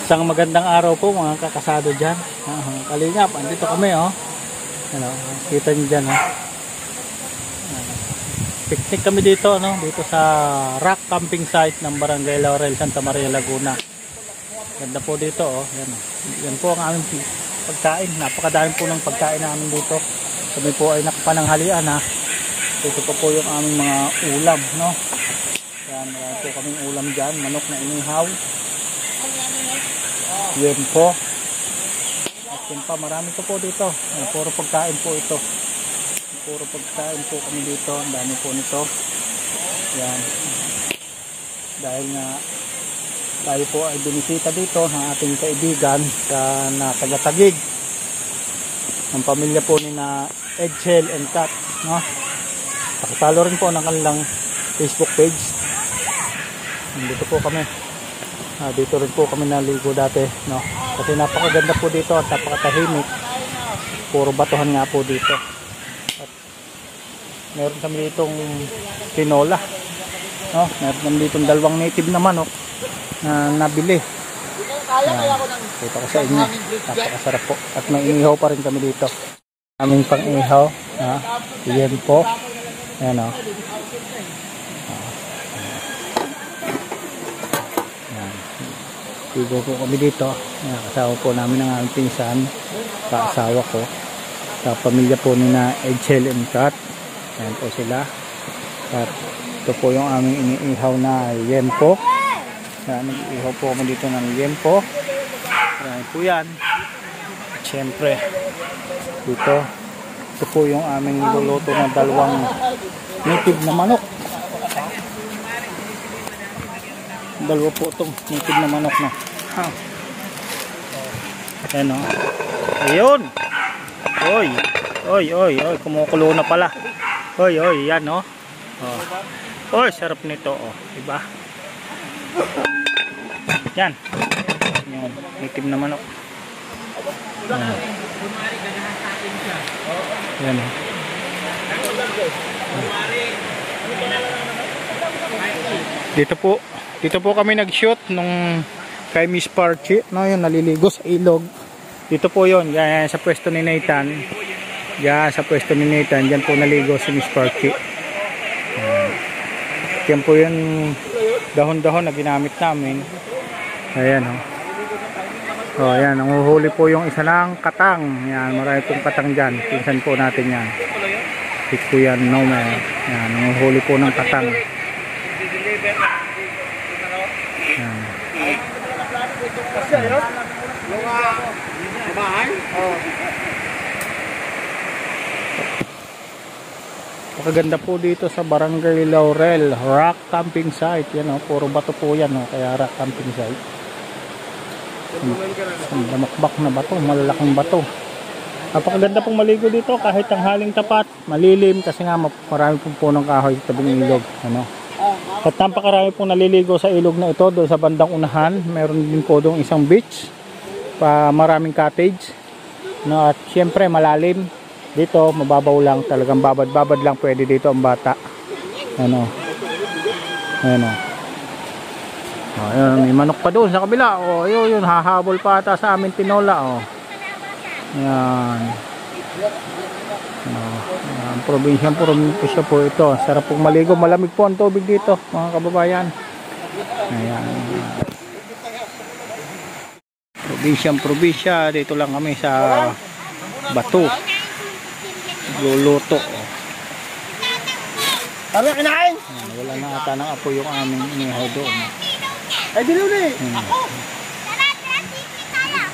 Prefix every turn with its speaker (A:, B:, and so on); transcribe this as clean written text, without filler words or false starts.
A: Isang magandang araw po mga kakasado dyan. Kalingap, andito kami oh. Ano, kita nyo dyan oh. Picnic kami dito no? Dito sa rock camping site ng Barangay Laurel, Santa Maria, Laguna. Ganda po dito oh. Yan, oh. Yan po ang aming pagkain. Napakadami po ng pagkain namin dito. Kami po ay nakapananghalian ha. Ito po yung aming mga ulam no. Yan, marami po kaming ulam dyan. Manok na inihaw. Yan po. At yun pa, marami po dito. Puro pagkain po ito. Puro pagkain po kami dito. Ang dami po nito. Yan. Dahil nga tayo po ay binisita dito ng ating kaibigan na taga-Taguig. Ang pamilya po ni na Edsel and Kat. No? Pakipalo rin po ng kanilang Facebook page. Dito po kami. Dito rin po kami naligo dati no? Kasi napakaganda po dito at napakatahimik, puro batuhan nga po dito. At meron kami ditong tinola no? Meron kami ditong dalawang native na manok na nabili. Kita ko sa inyo, napakasarap po. At may inihaw pa rin kami dito, aming pang ihaw. Yan po. Ayan o. Ligo po kami dito. Kasama po namin ang aming pinsan, kaasawa ko, sa pamilya po ni na Edsel and Kat. Ayan po sila. At ito po yung aming iniihaw na yempo. Nag-ihaw po kami dito ng yempo. Ayan po yan. At syempre dito, ito po yung aming niluluto ng dalawang native na manok. Dalawa po itong native na manok na. Ayan o. Ayun. Oy. Oy, oy, oy. Kumukulo na pala. Oy, oy. Yan o. Oy, sarap nito o. Diba? Yan. Yan. Native na manok. Yan o. Dito po kami nag-shoot nung kay Miss Parchi, no, yung naliligo sa ilog. Dito po yun, yan sa pwesto ni Nathan. Yan sa pwesto ni Nathan, dyan po naligo si Miss Parchi. Yan po yung dahon-dahon na ginamit namin. Ayan o. Oh, yan, nanguhuli po yung isa lang katang. Yan, marami pong katang dyan. Pinsan po natin yan. Ito yan, no man. Yan, nanguhuli po ng katang. Pakaganda po dito sa Barangay Laurel rock camping site. Yan o, puro bato po yan o, kaya rock camping site. Damakbak na bato, malalaking bato. Napakaganda pong maligo dito kahit ang haling tapat, malilim kasi nga marami pong punong kahoy sa tabing ilog ano. At napakarami pong naliligo sa ilog na ito. Doon sa bandang unahan meron din po doon isang beach pa, maraming cottage no? At syempre malalim dito, mababaw lang, talagang babad-babad lang pwede dito ang bata ano. Ano. Ayun, may manok pa doon sa kabila oh, yun, hahabol pa ata sa amin tinola oh. Yan. Probinsyang po ito. Sarap pong maligo, malamig po ang tubig dito mga kababayan. Ayan. Probinsya dito lang kami sa bato. Luluto. Kami kinain. Wala na ata ng apo yung aming inihaw doon. Ay dilo ni. Ako. Tara, tara, tara.